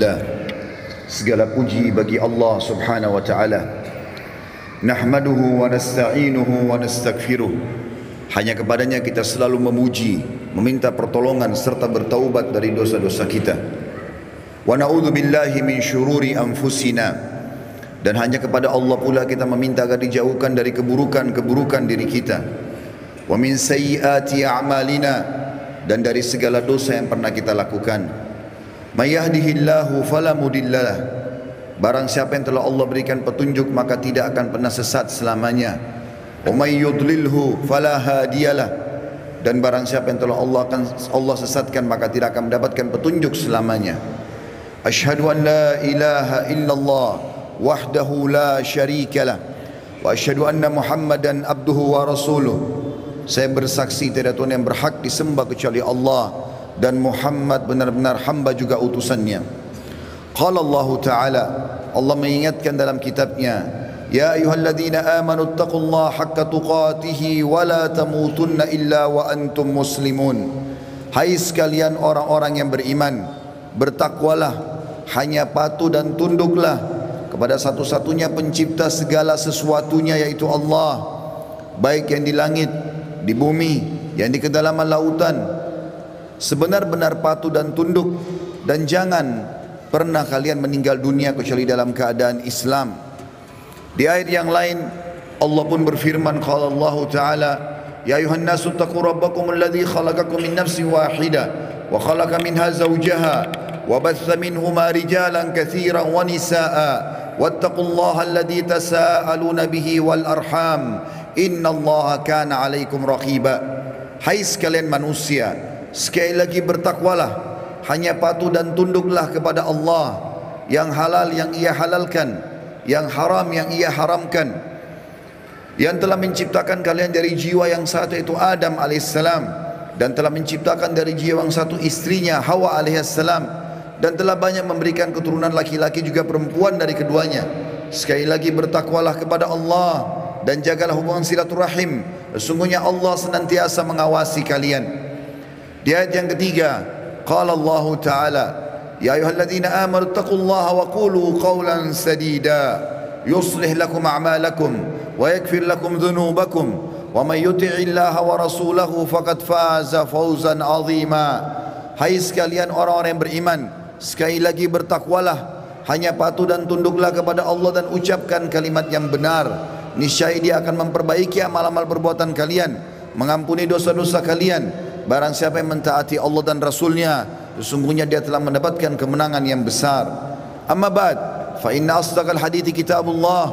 Alhamdulillah, segala puji bagi Allah subhanahu wa ta'ala. Nahmaduhu wa nasta'inuhu wa nastaghfiruh. Hanya kepadanya kita selalu memuji, meminta pertolongan serta bertaubat dari dosa-dosa kita. Wa na'udzu billahi min syururi anfusina. Dan hanya kepada Allah pula kita meminta agar dijauhkan dari keburukan-keburukan diri kita. Wa min sayyiati a'malina, dan dari segala dosa yang pernah kita lakukan. May yahdihillahu fala mudhillalah. Barang siapa yang telah Allah berikan petunjuk maka tidak akan pernah sesat selamanya. Wa may yudlilhu fala hadiyalah. Dan barang siapa yang telah Allah sesatkan maka tidak akan mendapatkan petunjuk selamanya. Asyhadu an la ilaha illallah wahdahu la syarikalah wa asyhadu anna Muhammadan abduhu wa rasuluh. Saya bersaksi tiada Tuhan yang berhak disembah kecuali Allah, dan Muhammad benar-benar hamba juga utusannya. Qala Allah Ta'ala, Allah mengingatkan dalam kitabnya, Ya ayyuhalladzina amanu taqullaha haqqa tuqatihi wa la tamutunna illa wa antum muslimun. Hai sekalian orang-orang yang beriman, bertakwalah, hanya patuh dan tunduklah kepada satu-satunya pencipta segala sesuatunya, yaitu Allah, baik yang di langit, di bumi, yang di kedalaman lautan. Sebenar-benar patuh dan tunduk, dan jangan pernah kalian meninggal dunia kecuali dalam keadaan Islam. Di ayat yang lain Allah pun berfirman, qala Allah Ta'ala, ya ayuhan nasu taqu rabbakum alladhi khalaqakum min nafsin wahidah wa khalaqa minha zawjaha wa batha minhuma rijalan katsiran wa nisaa wattaqullaha alladhi tasaaluna bihi wal arham innallaha kana 'alaikum raqiba. Hai sekalian manusia, sekali lagi bertakwalah, hanya patuh dan tunduklah kepada Allah, yang halal yang ia halalkan, yang haram yang ia haramkan, yang telah menciptakan kalian dari jiwa yang satu yaitu Adam alaihissalam, dan telah menciptakan dari jiwa yang satu istrinya Hawa alaihissalam, dan telah banyak memberikan keturunan laki-laki juga perempuan dari keduanya. Sekali lagi bertakwalah kepada Allah dan jagalah hubungan silaturahim, sesungguhnya Allah senantiasa mengawasi kalian. Di ayat yang ketiga, qala Allah Ta'ala, ya ayyuhalladzina amanu taqullaha wa qulu qawlan sadida yuslih lakum a'malakum wa yaghfir lakum dhunubakum wa may yuti'illaha wa rasulahu faqad faza fawzan 'azima. Hai sekalian orang-orang yang beriman, sekali lagi bertakwalah, hanya patuh dan tunduklah kepada Allah dan ucapkan kalimat yang benar. Niscaya Dia akan memperbaiki amal-amal perbuatan kalian, mengampuni dosa-dosa kalian. Barang siapa yang mentaati Allah dan Rasulnya, sesungguhnya dia telah mendapatkan kemenangan yang besar. Amma ba'd, fa inna asdaqal hadithi kitabullah.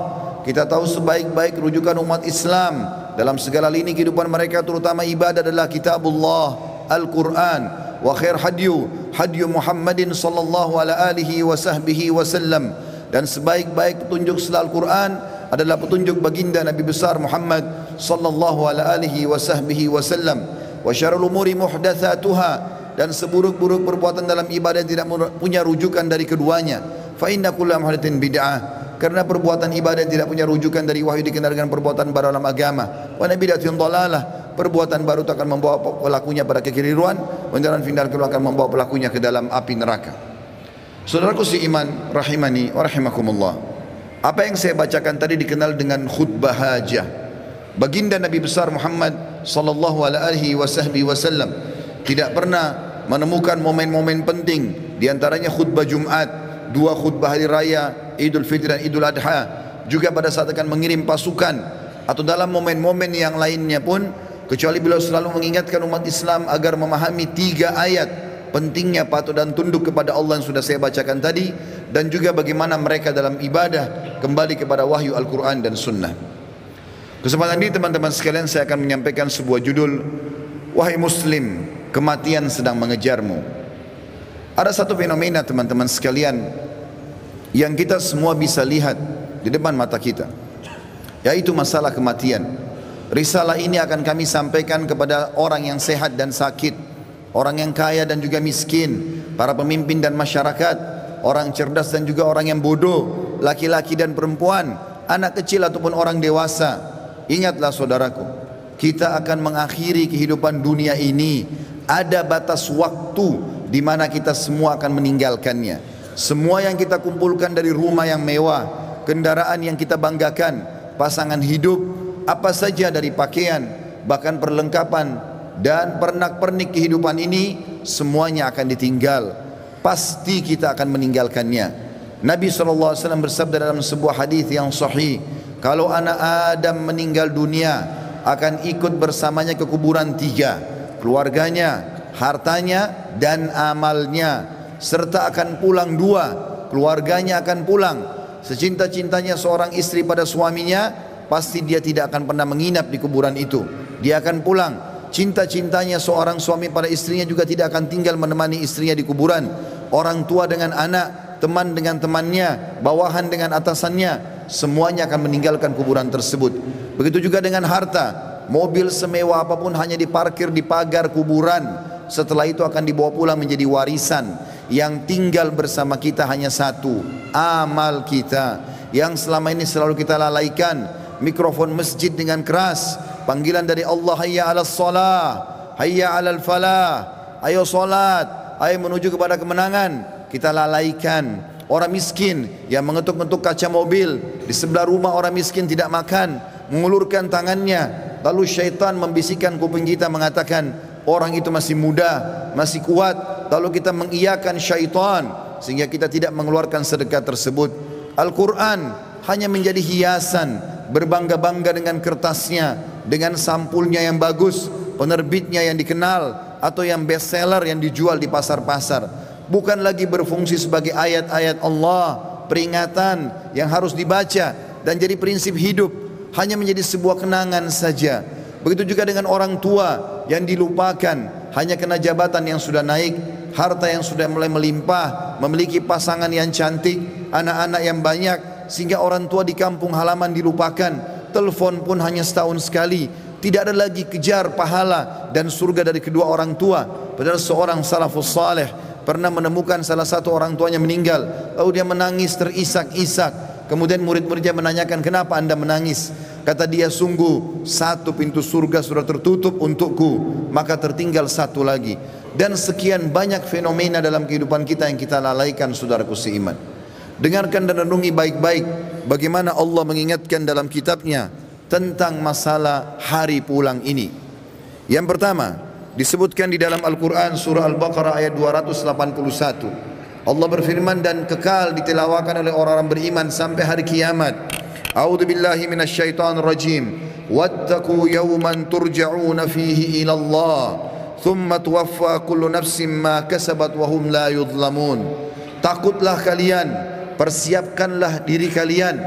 Kita tahu sebaik-baik rujukan umat Islam dalam segala lini kehidupan mereka, terutama ibadah, adalah kitabullah, Al-Quran. Wa khair hadyu Muhammadin sallallahu alaihi wa sahbihi wasallam. Dan sebaik-baik petunjuk setelah Al-Quran adalah petunjuk baginda Nabi besar Muhammad sallallahu alaihi wa sahbihi wasallam. Wa syarrul umuri muhdatsatuha, dan seburuk-buruk perbuatan dalam ibadah tidak punya rujukan dari keduanya. Fa inna kulla muhdatsin bid'ah, karena perbuatan ibadah tidak punya rujukan dari wahyu dikenal dengan perbuatan baru dalam agama. Wa bid'atun dhalalah, perbuatan baru akan membawa pelakunya pada kekeliruan, dan final akan membawa pelakunya ke dalam api neraka. Saudaraku seiman rahimani wa rahimakumullah, apa yang saya bacakan tadi dikenal dengan khutbah hajah. Baginda Nabi besar Muhammad sallallahu alaihi wasallam tidak pernah menemukan momen-momen penting, di antaranya khutbah Jumat, dua khutbah hari raya Idul Fitri dan Idul Adha, juga pada saat akan mengirim pasukan, atau dalam momen-momen yang lainnya pun, kecuali beliau selalu mengingatkan umat Islam agar memahami tiga ayat pentingnya patuh dan tunduk kepada Allah yang sudah saya bacakan tadi, dan juga bagaimana mereka dalam ibadah kembali kepada wahyu Al-Quran dan Sunnah. Kesempatan ini teman-teman sekalian, saya akan menyampaikan sebuah judul, wahai muslim, kematian sedang mengejarmu. Ada satu fenomena teman-teman sekalian yang kita semua bisa lihat di depan mata kita, yaitu masalah kematian. Risalah ini akan kami sampaikan kepada orang yang sehat dan sakit, orang yang kaya dan juga miskin, para pemimpin dan masyarakat, orang cerdas dan juga orang yang bodoh, laki-laki dan perempuan, anak kecil ataupun orang dewasa. Ingatlah saudaraku, kita akan mengakhiri kehidupan dunia ini. Ada batas waktu di mana kita semua akan meninggalkannya. Semua yang kita kumpulkan dari rumah yang mewah, kendaraan yang kita banggakan, pasangan hidup, apa saja dari pakaian, bahkan perlengkapan dan pernak-pernik kehidupan ini, semuanya akan ditinggal. Pasti kita akan meninggalkannya. Nabi SAW bersabda dalam sebuah hadis yang sahih, kalau anak Adam meninggal dunia, akan ikut bersamanya ke kuburan tiga: keluarganya, hartanya, dan amalnya. Serta akan pulang dua, keluarganya akan pulang. Secinta-cintanya seorang istri pada suaminya, pasti dia tidak akan pernah menginap di kuburan itu. Dia akan pulang. Cinta-cintanya seorang suami pada istrinya juga tidak akan tinggal menemani istrinya di kuburan. Orang tua dengan anak, teman dengan temannya, bawahan dengan atasannya, semuanya akan meninggalkan kuburan tersebut. Begitu juga dengan harta. Mobil semewah apapun hanya diparkir di pagar kuburan. Setelah itu akan dibawa pulang menjadi warisan. Yang tinggal bersama kita hanya satu, amal kita, yang selama ini selalu kita lalaikan. Mikrofon masjid dengan keras, panggilan dari Allah, hayya 'alas shalah, hayya 'alal falah, ayo salat, ayo menuju kepada kemenangan, kita lalaikan. Orang miskin yang mengetuk-ngetuk kaca mobil, di sebelah rumah orang miskin tidak makan, mengulurkan tangannya, lalu syaitan membisikkan kuping kita mengatakan, orang itu masih muda, masih kuat. Lalu kita mengiyakan syaitan sehingga kita tidak mengeluarkan sedekah tersebut. Al-Quran hanya menjadi hiasan, berbangga-bangga dengan kertasnya, dengan sampulnya yang bagus, penerbitnya yang dikenal, atau yang bestseller yang dijual di pasar-pasar. Bukan lagi berfungsi sebagai ayat-ayat Allah, peringatan yang harus dibaca dan jadi prinsip hidup, hanya menjadi sebuah kenangan saja. Begitu juga dengan orang tua yang dilupakan, hanya kena jabatan yang sudah naik, harta yang sudah mulai melimpah, memiliki pasangan yang cantik, anak-anak yang banyak, sehingga orang tua di kampung halaman dilupakan. Telepon pun hanya setahun sekali. Tidak ada lagi kejar pahala dan surga dari kedua orang tua. Padahal seorang salafus saleh pernah menemukan salah satu orang tuanya meninggal, lalu dia menangis terisak-isak. Kemudian murid-muridnya menanyakan, kenapa anda menangis? Kata dia, sungguh satu pintu surga sudah tertutup untukku, maka tertinggal satu lagi. Dan sekian banyak fenomena dalam kehidupan kita yang kita lalaikan, saudaraku seiman. Dengarkan dan renungi baik-baik bagaimana Allah mengingatkan dalam kitabnya tentang masalah hari pulang ini. Yang pertama disebutkan di dalam Al-Quran surah Al-Baqarah ayat 281. Allah berfirman, dan kekal ditilawakan oleh orang-orang beriman sampai hari kiamat. A'udzu billahi minasyaitonir rajim. Wattaqu yawman turja'una fihi ila Allah, thumma tuwaffa kullu nafsin ma kasabat wa hum la yudhlamun. Takutlah kalian, persiapkanlah diri kalian,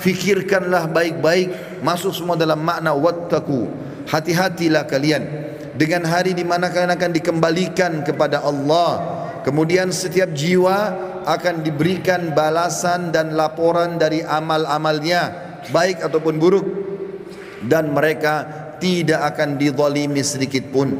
fikirkanlah baik-baik, masuk semua dalam makna wattaqu. Hati-hatilah kalian dengan hari di mana kalian akan dikembalikan kepada Allah. Kemudian setiap jiwa akan diberikan balasan dan laporan dari amal-amalnya, baik ataupun buruk, dan mereka tidak akan dizalimi sedikit pun.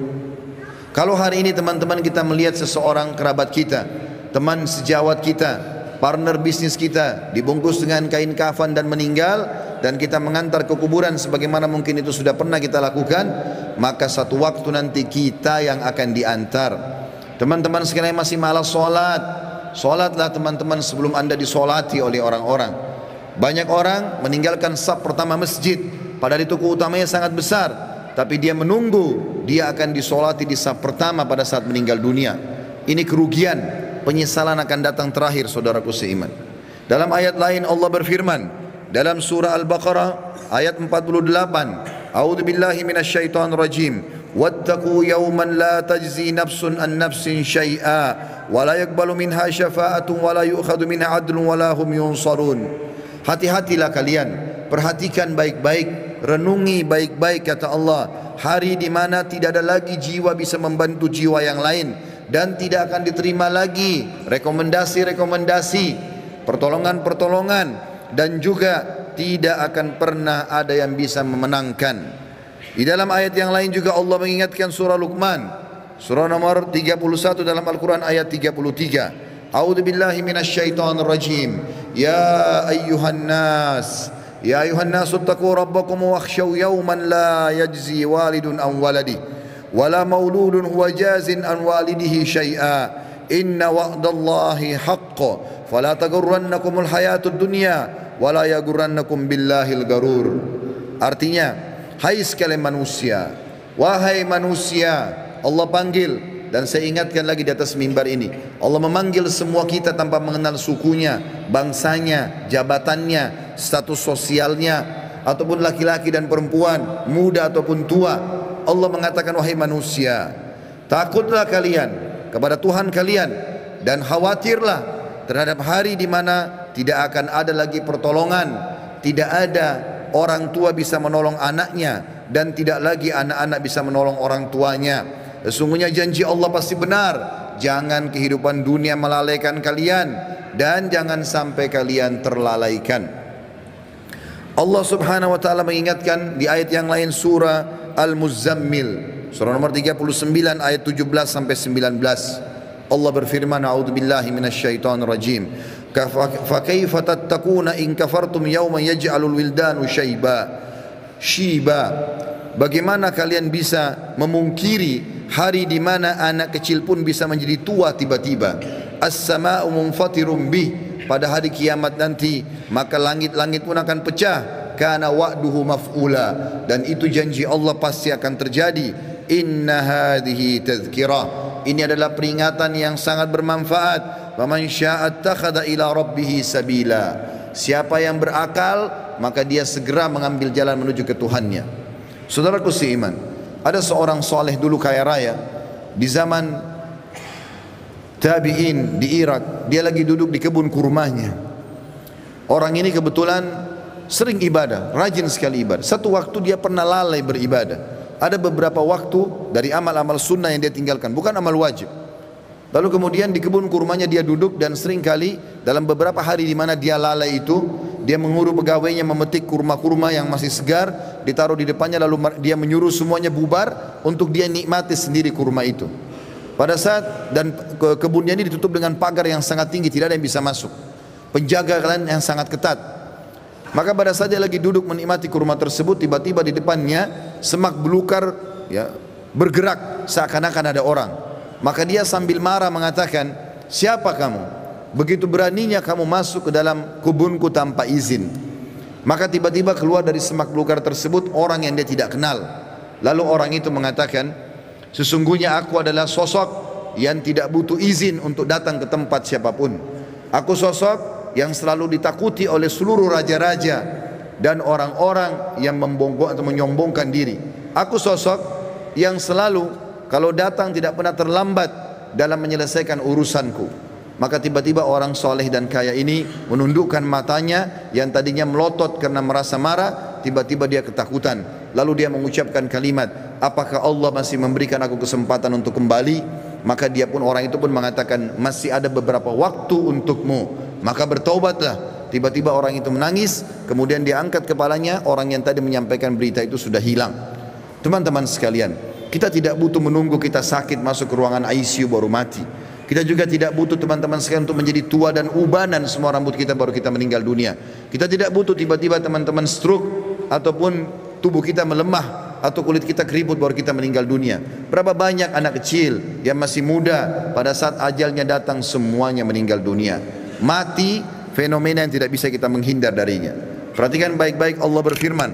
Kalau hari ini teman-teman kita melihat seseorang kerabat kita, teman sejawat kita, partner bisnis kita dibungkus dengan kain kafan dan meninggal, dan kita mengantar ke kuburan sebagaimana mungkin itu sudah pernah kita lakukan, maka satu waktu nanti kita yang akan diantar. Teman-teman sekalian masih malas sholat, sholatlah teman-teman sebelum anda disolati oleh orang-orang. Banyak orang meninggalkan saf pertama masjid, padahal itu keutamanya sangat besar, tapi dia menunggu dia akan disolati di saf pertama pada saat meninggal dunia. Ini kerugian, penyesalan akan datang terakhir, saudaraku seiman. Dalam ayat lain Allah berfirman dalam surah Al-Baqarah ayat 48, A'udzu billahi minasyaitonir rajim. Wattaqu yawman la tajzi nafsun an nafsin syai'a wa la yaqbalu minha syafa'atun wa la yu'khadhu minha 'adlun wa la hum yunsarun. Hati-hatilah kalian, perhatikan baik-baik, renungi baik-baik, kata Allah, hari di mana tidak ada lagi jiwa bisa membantu jiwa yang lain, dan tidak akan diterima lagi rekomendasi-rekomendasi, pertolongan-pertolongan, dan juga tidak akan pernah ada yang bisa memenangkan. Di dalam ayat yang lain juga Allah mengingatkan surah Luqman, surah nomor 31 dalam Al-Quran ayat 33. A'udzu billahi minasyaitonir rajim. Ya ayyuhan nas, ya ayyuhan nas ittaqu rabbakum wakhshaw yawman la yajzi walidun an waladihi wala mauludun huwa jazin an walidihi syai'a inna wa'dallahi haqq fala taghurrannakumul hayatud dunya wala yaghurrannakum billahil garur. Artinya, hai sekalian manusia, wahai manusia, Allah panggil, dan saya ingatkan lagi di atas mimbar ini, Allah memanggil semua kita tanpa mengenal sukunya, bangsanya, jabatannya, status sosialnya, ataupun laki-laki dan perempuan, muda ataupun tua. Allah mengatakan, wahai manusia, takutlah kalian kepada Tuhan kalian dan khawatirlah terhadap hari di mana tidak akan ada lagi pertolongan, tidak ada orang tua bisa menolong anaknya, dan tidak lagi anak-anak bisa menolong orang tuanya. Sesungguhnya janji Allah pasti benar. Jangan kehidupan dunia melalaikan kalian, dan jangan sampai kalian terlalaikan. Allah subhanahu wa ta'ala mengingatkan di ayat yang lain, surah Al-Muzammil, surah nomor 39 ayat 17 sampai 19. Allah berfirman, a'udzubillahi minasyaitonir rajim. Fa kaifa tattaquna in kafartum yawman yaj'alul wildanu shiba. Bagaimana kalian bisa memungkiri hari di mana anak kecil pun bisa menjadi tua tiba-tiba? As-sama'u munfatirum bih, pada hari kiamat nanti maka langit-langit pun akan pecah. Kana wa'duhu maf'ula, dan itu janji Allah pasti akan terjadi. Inna hadhihi tadhkirah, ini adalah peringatan yang sangat bermanfaat. Faman syaa'a attakhadha ila rabbih sabila, siapa yang berakal maka dia segera mengambil jalan menuju ke Tuhannya. Saudaraku seiman, ada seorang soleh dulu kaya raya di zaman tabi'in di Irak. Dia lagi duduk di kebun kurmanya. Orang ini kebetulan sering ibadah, rajin sekali ibadah. Satu waktu dia pernah lalai beribadah. Ada beberapa waktu dari amal-amal sunnah yang dia tinggalkan, bukan amal wajib. Lalu kemudian di kebun kurmanya dia duduk, dan seringkali dalam beberapa hari di mana dia lalai itu, dia mengurus pegawainya memetik kurma-kurma yang masih segar, ditaruh di depannya, lalu dia menyuruh semuanya bubar untuk dia nikmati sendiri kurma itu. Pada saat, dan kebunnya ini ditutup dengan pagar yang sangat tinggi, tidak ada yang bisa masuk, penjaga kalian yang sangat ketat. Maka pada saat dia lagi duduk menikmati kurma tersebut, tiba-tiba di depannya semak belukar ya, bergerak seakan-akan ada orang. Maka dia sambil marah mengatakan, siapa kamu? Begitu beraninya kamu masuk ke dalam kebunku tanpa izin. Maka tiba-tiba keluar dari semak belukar tersebut orang yang dia tidak kenal. Lalu orang itu mengatakan, sesungguhnya aku adalah sosok yang tidak butuh izin untuk datang ke tempat siapapun. Aku sosok yang selalu ditakuti oleh seluruh raja-raja dan orang-orang yang membongkok atau menyombongkan diri. Aku sosok yang selalu kalau datang tidak pernah terlambat dalam menyelesaikan urusanku. Maka tiba-tiba orang soleh dan kaya ini menundukkan matanya yang tadinya melotot karena merasa marah, tiba-tiba dia ketakutan. Lalu dia mengucapkan kalimat, apakah Allah masih memberikan aku kesempatan untuk kembali? Maka dia pun, orang itu pun mengatakan, masih ada beberapa waktu untukmu, maka bertaubatlah. Tiba-tiba orang itu menangis, kemudian dia angkat kepalanya, orang yang tadi menyampaikan berita itu sudah hilang. Teman-teman sekalian, kita tidak butuh menunggu kita sakit masuk ke ruangan ICU baru mati. Kita juga tidak butuh teman-teman sekalian untuk menjadi tua dan ubanan semua rambut kita baru kita meninggal dunia. Kita tidak butuh tiba-tiba teman-teman stroke ataupun tubuh kita melemah atau kulit kita keriput baru kita meninggal dunia. Berapa banyak anak kecil yang masih muda pada saat ajalnya datang semuanya meninggal dunia. Mati fenomena yang tidak bisa kita menghindar darinya. Perhatikan baik-baik, Allah berfirman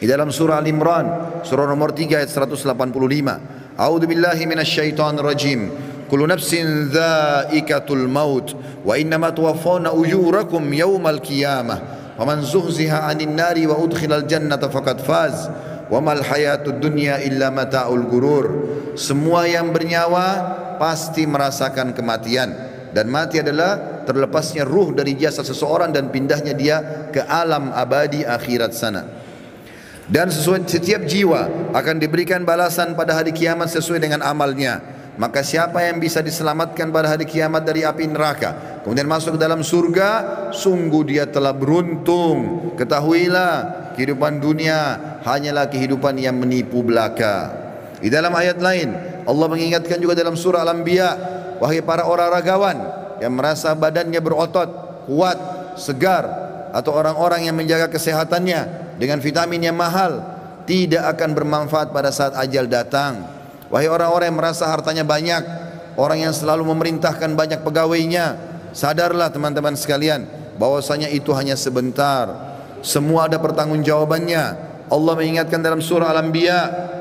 di dalam surah Al-Imran, surah nomor 3 ayat 185. A'udzubillahi minasyaitonir rajim. Kullu nafsin dha'iqatul maut wa innama tuwaffawna ujurakum yawmal qiyamah wa man zuhziha 'anil nari wa udkhilal jannata faqad faz wa mal hayatud dunya illa mata'ul gurur. Semua yang bernyawa pasti merasakan kematian, dan mati adalah terlepasnya ruh dari jasad seseorang dan pindahnya dia ke alam abadi akhirat sana. Dan setiap jiwa akan diberikan balasan pada hari kiamat sesuai dengan amalnya. Maka siapa yang bisa diselamatkan pada hari kiamat dari api neraka, kemudian masuk ke dalam surga, sungguh dia telah beruntung. Ketahuilah, kehidupan dunia hanyalah kehidupan yang menipu belaka. Di dalam ayat lain, Allah mengingatkan juga dalam surah Al-Anbiya, wahai para olahragawan yang merasa badannya berotot, kuat, segar, atau orang-orang yang menjaga kesehatannya dengan vitamin yang mahal, tidak akan bermanfaat pada saat ajal datang. Wahai orang-orang yang merasa hartanya banyak, orang yang selalu memerintahkan banyak pegawainya. Sadarlah teman-teman sekalian, bahwasanya itu hanya sebentar. Semua ada pertanggungjawabannya. Allah mengingatkan dalam surah Al-Anbiya,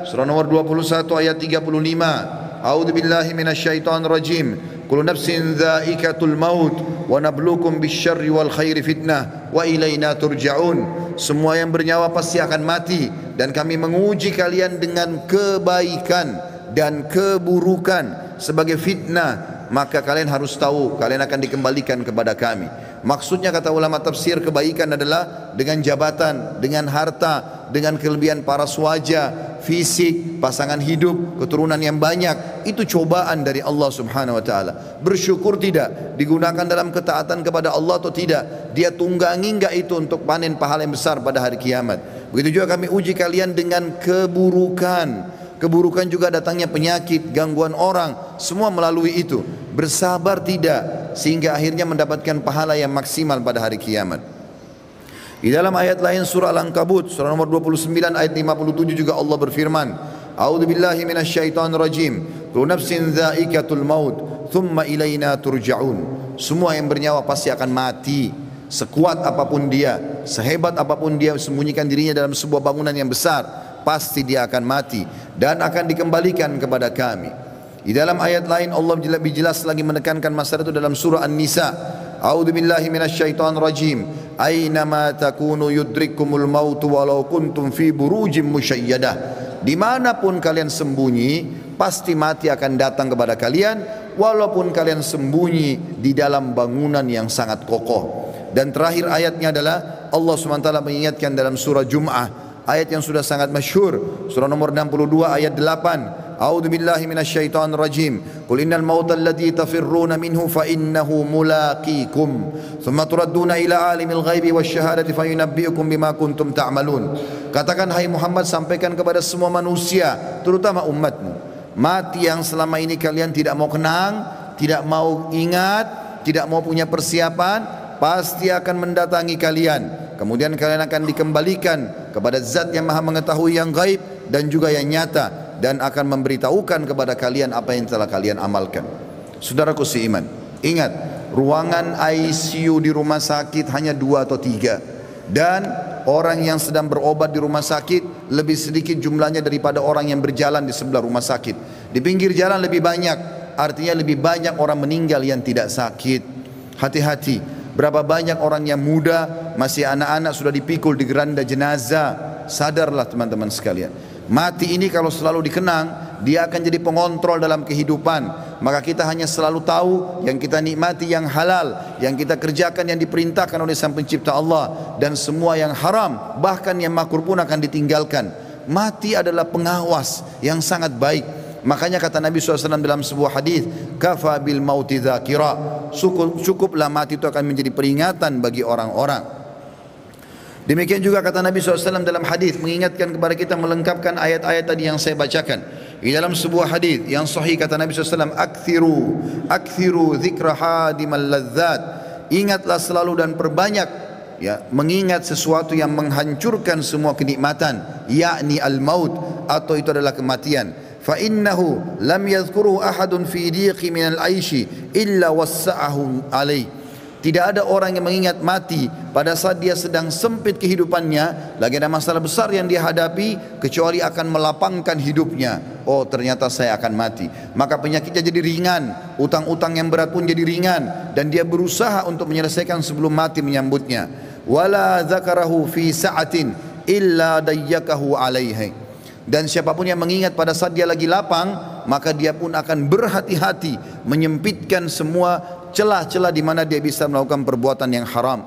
surah nomor 21 ayat 35. A'udzu billahi minasyaitonir rajim. Kullu nafsin dha'iqatul maut wa nabluukum bisyarri wal khairi fitnah wa ilaina turja'un. Semua yang bernyawa pasti akan mati, dan kami menguji kalian dengan kebaikan dan keburukan sebagai fitnah. Maka kalian harus tahu kalian akan dikembalikan kepada kami. Maksudnya kata ulama tafsir, kebaikan adalah dengan jabatan, dengan harta, dengan kelebihan paras wajah, fisik, pasangan hidup, keturunan yang banyak. Itu cobaan dari Allah subhanahu wa ta'ala. Bersyukur tidak? Digunakan dalam ketaatan kepada Allah atau tidak? Dia tunggangi enggak itu untuk panen pahala yang besar pada hari kiamat? Begitu juga kami uji kalian dengan keburukan. Keburukan juga datangnya penyakit, gangguan orang, semua melalui itu. Bersabar tidak, sehingga akhirnya mendapatkan pahala yang maksimal pada hari kiamat. Di dalam ayat lain surah Al-Ankabut, surah nomor 29 ayat 57 juga Allah berfirman, A'udzu billahi minasyaitonir rajim. Kullu nafsin dha'iqatul maut, thumma ilaina turja'un. Semua yang bernyawa pasti akan mati. Sekuat apapun dia, sehebat apapun dia sembunyikan dirinya dalam sebuah bangunan yang besar, pasti dia akan mati dan akan dikembalikan kepada kami. Di dalam ayat lain Allah lebih jelas lagi menekankan masalah itu dalam surah An-Nisa. A'udzu billahi minasyaitonir rajim. Aynama takunu yudrikkumul maut walau kuntum fi burujim musyayyadah. Dimanapun kalian sembunyi, pasti mati akan datang kepada kalian, walaupun kalian sembunyi di dalam bangunan yang sangat kokoh. Dan terakhir ayatnya adalah Allah SWT mengingatkan dalam surah Jum'ah, ayat yang sudah sangat masyhur, surah nomor 62 ayat 8. A'udzu billahi minasyaitonir rajim. Qul innal mauta alladzi tafirruna minhu fa innahu mulaqikum. Tsumma turadduna ila alimil ghaibi wasyahadati fayunabbi'ukum bima kuntum ta'malun. Katakan hai Muhammad, sampaikan kepada semua manusia, terutama umatmu, mati yang selama ini kalian tidak mau kenang, tidak mau ingat, tidak mau punya persiapan, pasti akan mendatangi kalian. Kemudian kalian akan dikembalikan kepada zat yang maha mengetahui yang gaib dan juga yang nyata, dan akan memberitahukan kepada kalian apa yang telah kalian amalkan. Saudaraku seiman, ingat, ruangan ICU di rumah sakit hanya 2 atau 3, dan orang yang sedang berobat di rumah sakit lebih sedikit jumlahnya daripada orang yang berjalan di sebelah rumah sakit. Di pinggir jalan lebih banyak, artinya lebih banyak orang meninggal yang tidak sakit. Hati-hati. Berapa banyak orang yang muda, masih anak-anak sudah dipikul di geranda jenazah. Sadarlah teman-teman sekalian, mati ini kalau selalu dikenang, dia akan jadi pengontrol dalam kehidupan. Maka kita hanya selalu tahu yang kita nikmati yang halal, yang kita kerjakan yang diperintahkan oleh Sang Pencipta Allah, dan semua yang haram, bahkan yang makruh pun akan ditinggalkan. Mati adalah pengawas yang sangat baik. Makanya kata Nabi SAW dalam sebuah hadis, kafa bil mauti dzakira, cukuplah mati itu akan menjadi peringatan bagi orang-orang. Demikian juga kata Nabi SAW dalam hadis, mengingatkan kepada kita, melengkapkan ayat-ayat tadi yang saya bacakan. Di dalam sebuah hadis yang sahih kata Nabi SAW, akthiru dzikra hadimal ladzat, ingatlah selalu dan perbanyak mengingat sesuatu yang menghancurkan semua kenikmatan, yakni al-maut, atau itu adalah kematian. Fa innahu lam yadhkuruhu ahadun fi diqi minal aishi illa wassa'ahu alaih. Tidak ada orang yang mengingat mati pada saat dia sedang sempit kehidupannya, lagi ada masalah besar yang dia hadapi, kecuali akan melapangkan hidupnya. Oh, ternyata saya akan mati. Maka penyakitnya jadi ringan, utang-utang yang berat pun jadi ringan, dan dia berusaha untuk menyelesaikan sebelum mati menyambutnya. Wala dzakarahu fi sa'atin illa dayyakahu alaihi. Dan siapapun yang mengingat pada saat dia lagi lapang, maka dia pun akan berhati-hati menyempitkan semua celah-celah di mana dia bisa melakukan perbuatan yang haram.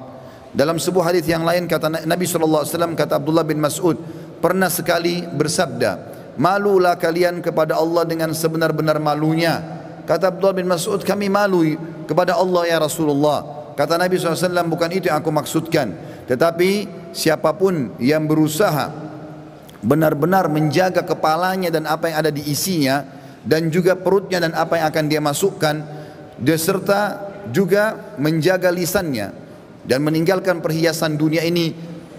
Dalam sebuah hadis yang lain kata Nabi SAW, kata Abdullah bin Mas'ud, pernah sekali bersabda, malulah kalian kepada Allah dengan sebenar-benar malunya. Kata Abdullah bin Mas'ud, kami malu kepada Allah ya Rasulullah. Kata Nabi SAW, bukan itu yang aku maksudkan, tetapi siapapun yang berusaha benar-benar menjaga kepalanya dan apa yang ada di isinya, dan juga perutnya dan apa yang akan dia masukkan, beserta juga menjaga lisannya dan meninggalkan perhiasan dunia ini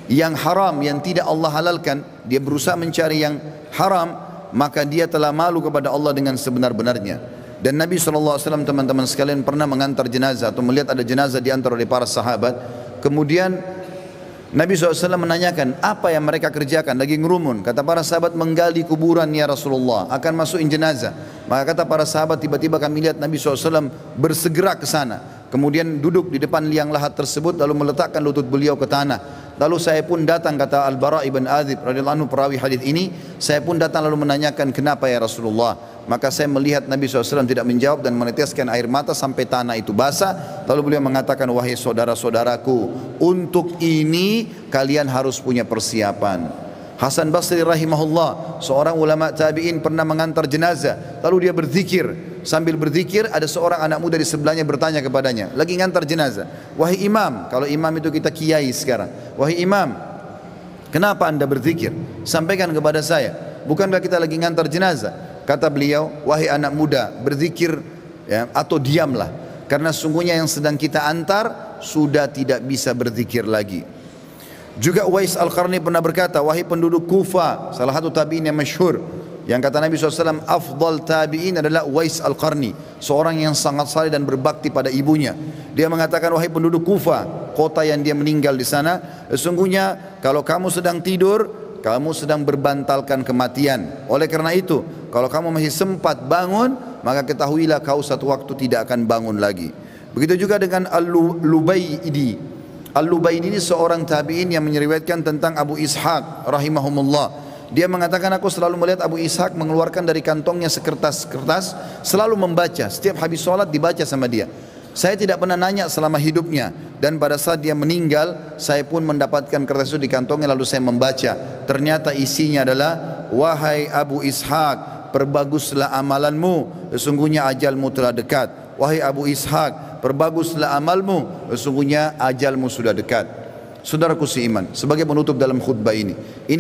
yang haram, yang tidak Allah halalkan, dia berusaha mencari yang haram, maka dia telah malu kepada Allah dengan sebenar-benarnya. Dan Nabi SAW teman-teman sekalian pernah mengantar jenazah atau melihat ada jenazah diantar oleh para sahabat. Kemudian Nabi SAW menanyakan apa yang mereka kerjakan, lagi ngerumun. Kata para sahabat, menggali kuburan ya Rasulullah, akan masukin jenazah. Maka kata para sahabat, tiba-tiba kami lihat Nabi SAW bersegera ke sana. Kemudian duduk di depan liang lahat tersebut lalu meletakkan lutut beliau ke tanah. Lalu saya pun datang, kata Al-Bara' ibn Azib radhiyallahu anhu perawi hadis ini, saya pun datang lalu menanyakan kenapa ya Rasulullah. Maka saya melihat Nabi SAW tidak menjawab dan meneteskan air mata sampai tanah itu basah. Lalu beliau mengatakan, wahai saudara-saudaraku, untuk ini kalian harus punya persiapan. Hasan Basri rahimahullah, seorang ulama tabi'in, pernah mengantar jenazah. Lalu dia berzikir. Sambil berzikir ada seorang anak muda di sebelahnya bertanya kepadanya, lagi ngantar jenazah, wahai imam, kalau imam itu kita kiai sekarang, wahai imam, kenapa anda berzikir? Sampaikan kepada saya, bukankah kita lagi ngantar jenazah? Kata beliau, wahai anak muda, berzikir ya, atau diamlah, karena sungguhnya yang sedang kita antar sudah tidak bisa berzikir lagi. Juga Uwais Al-Qarni pernah berkata, wahai penduduk Kufa, salah satu tabi'in yang masyhur, yang kata Nabi SAW, afdal tabi'in adalah Uwais Al-Qarni, seorang yang sangat saleh dan berbakti pada ibunya. Dia mengatakan, wahai penduduk Kufa, kota yang dia meninggal di sana, sesungguhnya kalau kamu sedang tidur, kamu sedang berbantalkan kematian. Oleh karena itu, kalau kamu masih sempat bangun, maka ketahuilah kau satu waktu tidak akan bangun lagi. Begitu juga dengan Al-Lubaydi. Al-Lubaydi ini seorang tabi'in yang meriwayatkan tentang Abu Ishaq rahimahumullah. Dia mengatakan, aku selalu melihat Abu Ishaq mengeluarkan dari kantongnya sekertas-kertas, selalu membaca, setiap habis sholat dibaca sama dia. Saya tidak pernah nanya selama hidupnya, dan pada saat dia meninggal, saya pun mendapatkan kertas itu di kantongnya lalu saya membaca. Ternyata isinya adalah, wahai Abu Ishaq, perbaguslah amalanmu, sesungguhnya ajalmu telah dekat. Wahai Abu Ishaq, perbaguslah amalmu, sesungguhnya ajalmu sudah dekat. Saudaraku seiman, sebagai penutup dalam khutbah ini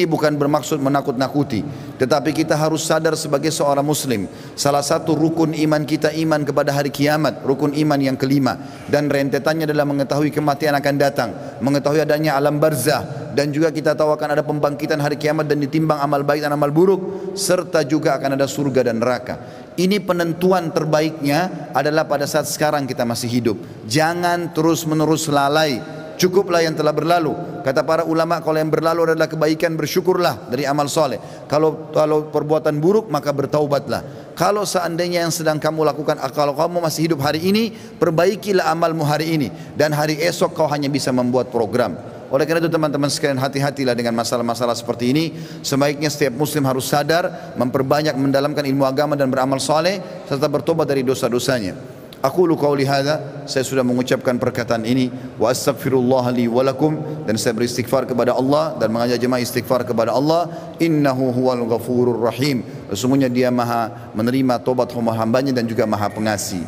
bukan bermaksud menakut-nakuti, tetapi kita harus sadar sebagai seorang muslim, salah satu rukun iman kita iman kepada hari kiamat, rukun iman yang kelima, dan rentetannya adalah mengetahui kematian akan datang, mengetahui adanya alam barzah, dan juga kita tahu akan ada pembangkitan hari kiamat dan ditimbang amal baik dan amal buruk, serta juga akan ada surga dan neraka. Ini penentuan terbaiknya adalah pada saat sekarang kita masih hidup. Jangan terus-menerus lalai. Cukuplah yang telah berlalu. Kata para ulama, kalau yang berlalu adalah kebaikan, bersyukurlah dari amal soleh. Kalau perbuatan buruk, maka bertaubatlah. Kalau seandainya yang sedang kamu lakukan, kalau kamu masih hidup hari ini, perbaikilah amalmu hari ini, dan hari esok kau hanya bisa membuat program. Oleh karena itu teman-teman sekalian, hati-hatilah dengan masalah-masalah seperti ini. Sebaiknya setiap muslim harus sadar, memperbanyak mendalamakan ilmu agama dan beramal soleh, serta bertobat dari dosa-dosanya. Aku qauli hadza, saya sudah mengucapkan perkataan ini, wa astaghfirullah li wa lakum, dan saya beristighfar kepada Allah dan mengajak jemaah istighfar kepada Allah. Innahu huwal ghafurur rahim, sesungguhnya dia maha menerima tobat hamba-hambanya dan juga maha pengasih.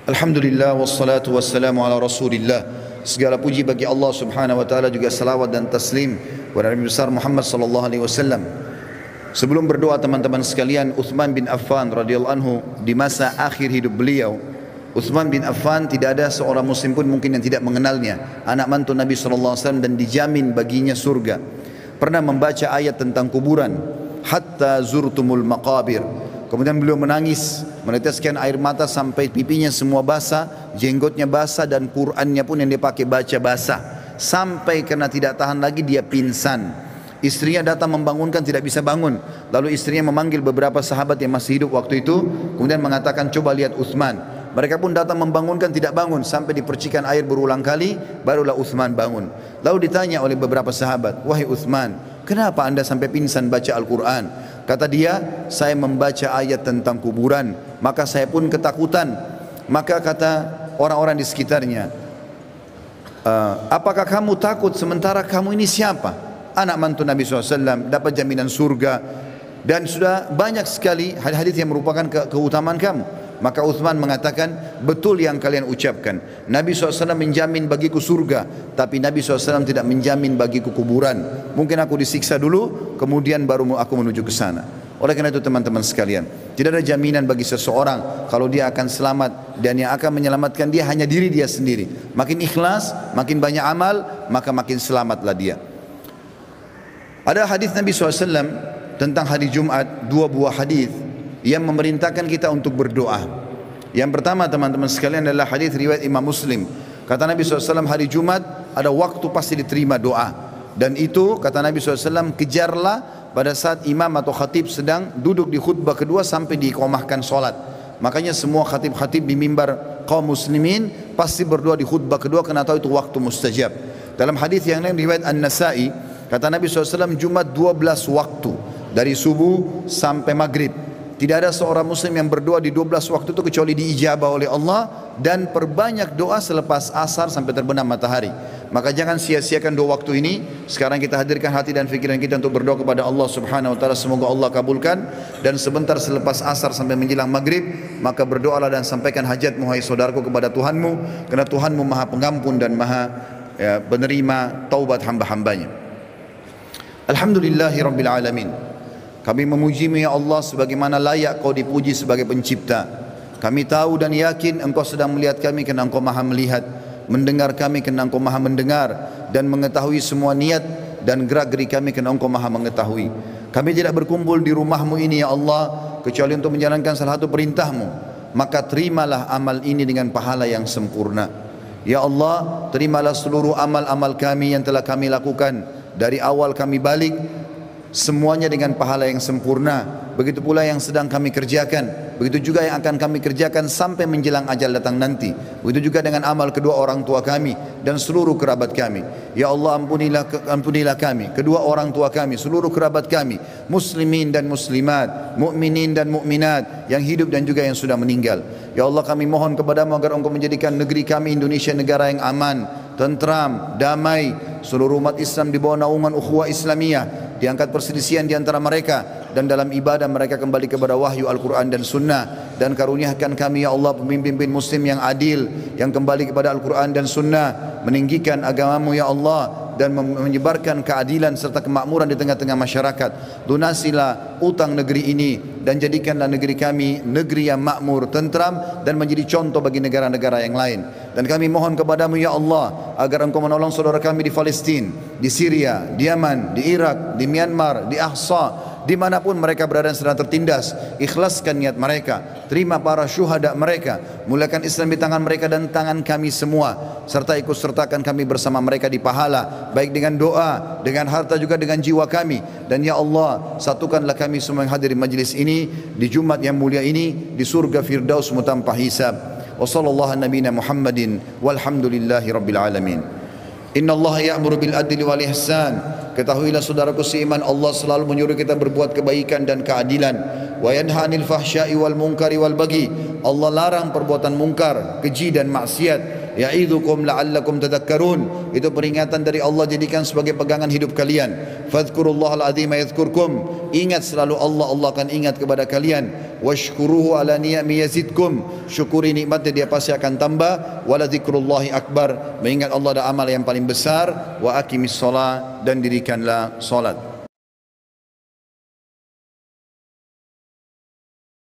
Alhamdulillah wassalatu wassalamu ala rasulillah. Segala puji bagi Allah subhanahu wa ta'ala, juga salawat dan taslim kepada Nabi besar Muhammad sallallahu alaihi wasallam. Sebelum berdoa teman-teman sekalian, Uthman bin Affan radhiyallahu anhu di masa akhir hidup beliau, Uthman bin Affan tidak ada seorang muslim pun mungkin yang tidak mengenalnya, anak mantu Nabi sallallahu alaihi wasallam dan dijamin baginya surga. Pernah membaca ayat tentang kuburan, hatta zurtumul maqabir. Kemudian beliau menangis, meneteskan air mata sampai pipinya semua basah, jenggotnya basah, dan Qur'annya pun yang dia pakai baca basah. Sampai karena tidak tahan lagi dia pingsan. Istrinya datang membangunkan, tidak bisa bangun. Lalu istrinya memanggil beberapa sahabat yang masih hidup waktu itu, kemudian mengatakan, coba lihat Uthman. Mereka pun datang membangunkan, tidak bangun, sampai dipercikan air berulang kali, barulah Uthman bangun. Lalu ditanya oleh beberapa sahabat, wahai Uthman, kenapa anda sampai pingsan baca Al-Quran? Kata dia, saya membaca ayat tentang kuburan, maka saya pun ketakutan. Maka kata orang-orang di sekitarnya, apakah kamu takut sementara kamu ini siapa? Anak mantu Nabi SAW, dapat jaminan surga, dan sudah banyak sekali hadis-hadis yang merupakan keutamaan kamu. Maka Uthman mengatakan, betul yang kalian ucapkan, Nabi SAW menjamin bagiku surga, tapi Nabi SAW tidak menjamin bagiku kuburan. Mungkin aku disiksa dulu, kemudian baru aku menuju ke sana. Oleh karena itu teman-teman sekalian, tidak ada jaminan bagi seseorang kalau dia akan selamat, dan yang akan menyelamatkan dia hanya diri dia sendiri. Makin ikhlas, makin banyak amal, maka makin selamatlah dia. Ada hadis Nabi SAW tentang hari Jumat, dua buah hadis yang memerintahkan kita untuk berdoa. Yang pertama teman-teman sekalian adalah hadis riwayat Imam Muslim. Kata Nabi SAW, hari Jumat ada waktu pasti diterima doa. Dan itu kata Nabi SAW, kejarlah pada saat imam atau khatib sedang duduk di khutbah kedua sampai diiqamahkan solat. Makanya semua khatib-khatib di mimbar kaum muslimin pasti berdoa di khutbah kedua, karena tahu itu waktu mustajab. Dalam hadis yang lain riwayat An-Nasa'i, kata Nabi SAW, Jumat 12 waktu, dari subuh sampai maghrib. Tidak ada seorang muslim yang berdoa di 12 waktu itu kecuali diijabah oleh Allah, dan perbanyak doa selepas asar sampai terbenam matahari. Maka jangan sia-siakan dua waktu ini. Sekarang kita hadirkan hati dan fikiran kita untuk berdoa kepada Allah Subhanahu wa taala, semoga Allah kabulkan. Dan sebentar selepas asar sampai menjelang maghrib, maka berdoalah dan sampaikan hajatmu hai saudaraku kepada Tuhanmu, karena Tuhanmu Maha Pengampun dan Maha penerima taubat hamba-hambanya. Alhamdulillahi Rabbil Alamin. Kami memuji-Mu ya Allah sebagaimana layak Kau dipuji sebagai pencipta. Kami tahu dan yakin Engkau sedang melihat kami kerana Engkau Maha melihat, mendengar kami kerana Engkau Maha mendengar, dan mengetahui semua niat dan gerak-gerik kami kerana Engkau Maha mengetahui. Kami tidak berkumpul di rumah-Mu ini ya Allah kecuali untuk menjalankan salah satu perintah-Mu. Maka terimalah amal ini dengan pahala yang sempurna. Ya Allah, terimalah seluruh amal-amal kami yang telah kami lakukan dari awal kami balik, semuanya dengan pahala yang sempurna. Begitu pula yang sedang kami kerjakan, begitu juga yang akan kami kerjakan sampai menjelang ajal datang nanti. Begitu juga dengan amal kedua orang tua kami dan seluruh kerabat kami. Ya Allah, ampunilah kami, kedua orang tua kami, seluruh kerabat kami, muslimin dan muslimat, mukminin dan mukminat, yang hidup dan juga yang sudah meninggal. Ya Allah, kami mohon kepadamu agar Engkau menjadikan negeri kami Indonesia negara yang aman, tentram, damai. Seluruh umat Islam di bawah naungan ukhuwah Islamiyah, diangkat perselisihan di antara mereka, dan dalam ibadah mereka kembali kepada wahyu Al-Quran dan Sunnah. Dan karuniakan kami ya Allah pemimpin muslim yang adil, yang kembali kepada Al-Quran dan Sunnah, meninggikan agamamu ya Allah, dan menyebarkan keadilan serta kemakmuran di tengah-tengah masyarakat. Lunasilah utang negeri ini, dan jadikanlah negeri kami negeri yang makmur, tentram, dan menjadi contoh bagi negara-negara yang lain. Dan kami mohon kepadamu ya Allah agar Engkau menolong saudara kami di Palestina, di Syria, di Yaman, di Irak, di Myanmar, di Ahsa, dimanapun mereka berada sedang tertindas. Ikhlaskan niat mereka, terima para syuhada mereka, muliakan Islam di tangan mereka dan tangan kami semua, serta ikut sertakan kami bersama mereka di pahala, baik dengan doa, dengan harta, juga dengan jiwa kami. Dan ya Allah, satukanlah kami semua yang hadir di majlis ini di Jumat yang mulia ini di surga Firdaus tanpa hisab. Wa sallallahu nabiyana Muhammadin walhamdulillahi rabbil alamin. Inna Allah ya'muru bil adli wal ihsan. Ketahuilah saudaraku seiman, Allah selalu menyuruh kita berbuat kebaikan dan keadilan. Wa yanha 'anil fahsya'i wal munkari wal baghi. Allah larang perbuatan mungkar, keji dan maksiat. Ya'idzukum la'allakum tadhakkarun. Itu peringatan dari Allah, jadikan sebagai pegangan hidup kalian. Fadhkurullahal azima yadhkurkum. Ingat selalu Allah, Allah akan ingat kepada kalian. Washkuruhu ala ni'ami yazidkum. Syukuri nikmatnya, dia pasti akan tambah. Wala dzikrullahi akbar. Mengingat Allah ada amal yang paling besar. Wa aqimis shalah, dan dirikanlah salat.